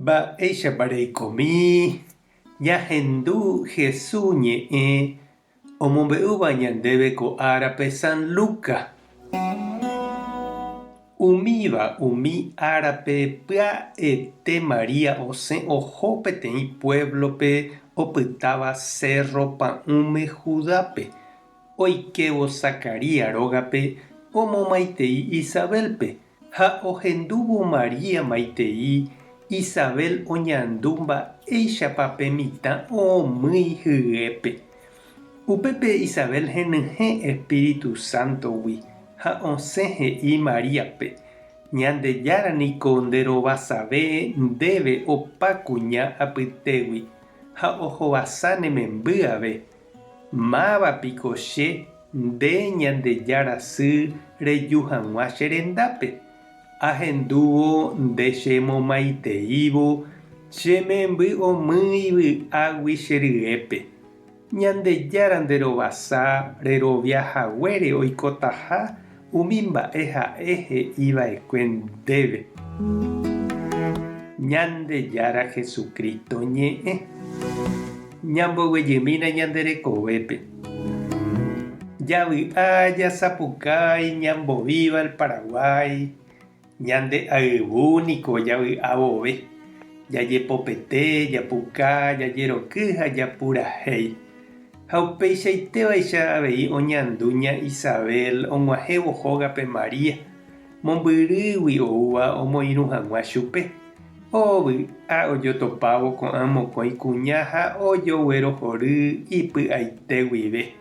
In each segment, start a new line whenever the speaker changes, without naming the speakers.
Mba'éichapareikomi ñahendu Jesús ñe'ẽ omombe'úva ñandéve ko árape San Lucas. Umi árape pya'ete María osẽ oho peteĩ pueblope opytáva Cerro Pa'ũme Judápe. Oikevo Zacarías rógape omomaitei Isabelpe ha ohendúvo María maitei Isabel oñandu mba'éichapa pe mitã omýi hyépe. Upépe Isabel henyhẽ Espíritu Santogui ha osẽ he'i Maríape: Ñandejára niko nderovasave ndéve opa kuña apytégui ha ohovasa nemembyave. Mávapiko che nde Ñandejára sy reju hag̃ua che rendápe. Ahendúvo nde chemomaiteívo chememby omýi vy'águi che ryépe. Ñandejára nderovasa reroviahaguére oikotaha umi mba'e ha'e he'iva'ekue ndéve. Ñandejára Jesucristo ñe'ẽ ñamboguejymína ñande rekovépe. Javy'a jasapukái ñambovíva el Paraguay. Ñande ayvu niko javy'a vove. Jajepopete, japuka, jajeroky ha japurahéi. Ha upeichaitevaicha avei oñandu ña Isabel og̃uahẽvo hógape María. Mombyrýgui oúva omoirũ hag̃ua chupe. Ovy'a ojotopávo ko'ã mokõi kuña ha ojoguerohory ipy'aite guive.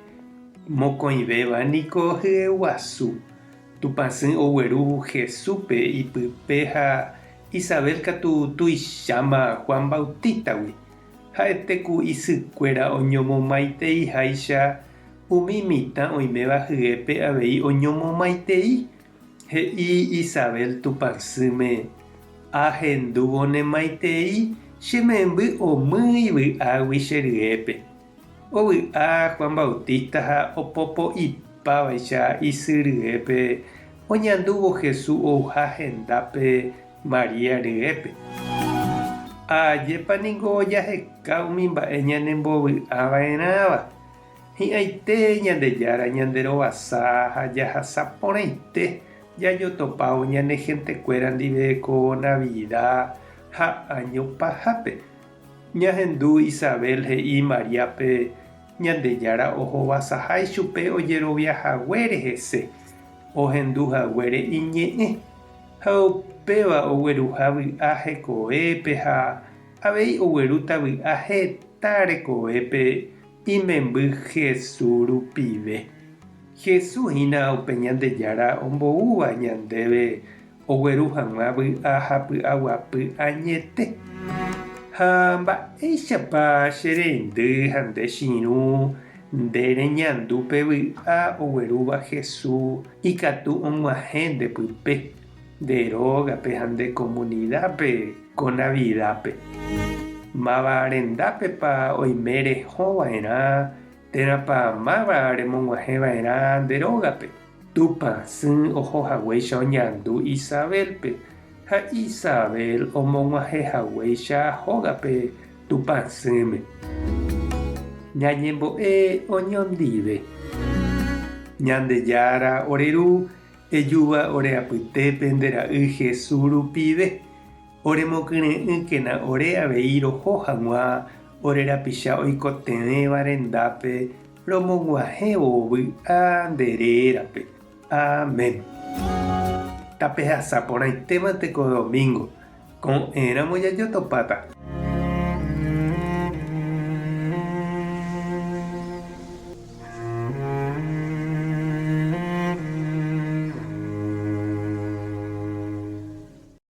Mokõivéva niko hyeguasu. Tupãsy ogueru Jesúspe ipype ha Isabel katu tuicháma Juan Bautistagui. Ha'etéku isykuéra oñomomaiteiháicha umi mitã oiméva hyépe avei oñomomaitei. He'i Isabel tupãsýme: ahendúvo nemaitei chememby omýi vy'águi che ryépe. Ovy'a Juan Bautista ha opopo'ipávaicha isy ryépe oñandúvo Jesús ouha hendápe María ryépe. Ajépa niko jaheka umi mba'e ñanembovy'ava'erãva. Hi'ãite Ñandejára ñanderovasa ha jahasaporãite jajotopávo ñane hentekuéra ndive ko Navidad ha año pahápe. Ñahendu Isabel he'i Mariápe Ñandejára ohovasahái chupe ojeroviahaguére hese. Ohenduhaguére iñe'ẽ. Ha upéva ogueruha vy'a hekovépe ha avei oguerúta vy'a heta rekovépe imemby Jesús rupive. Jesúshína upe Ñandejára omboúva ñandéve ogueru hag̃ua vy'a hapy'aguapy añete. Ha mba'éichapa che reindy ha nde chiru nde reñandúpe vy'a oguerúva Jesús ikatu og̃uahẽ ndepype, nde rógape ha nde comunidápe ko Navidápe. Máva rendápepa oime rehóva'erã térãpa máva remog̃uahẽva'erã nde rógape. Tupãsy ohohaguéicha oñandu Isabelpe ha Isabel omog̃uahẽhaguéicha hógape tupãsýme. Ñañembo'e oñondive. Ñandejára oreru ejúva ore apytépe nde ra'y Jesús rupive. Oremokyre'ỹkena ore avei roho hag̃ua ore rapicha oikotevẽva rendápe romog̃uahẽvo vy'a nderérape. Amén. Tapehasaporãitéma teko domingo. Ko'ẽramo jajotopáta.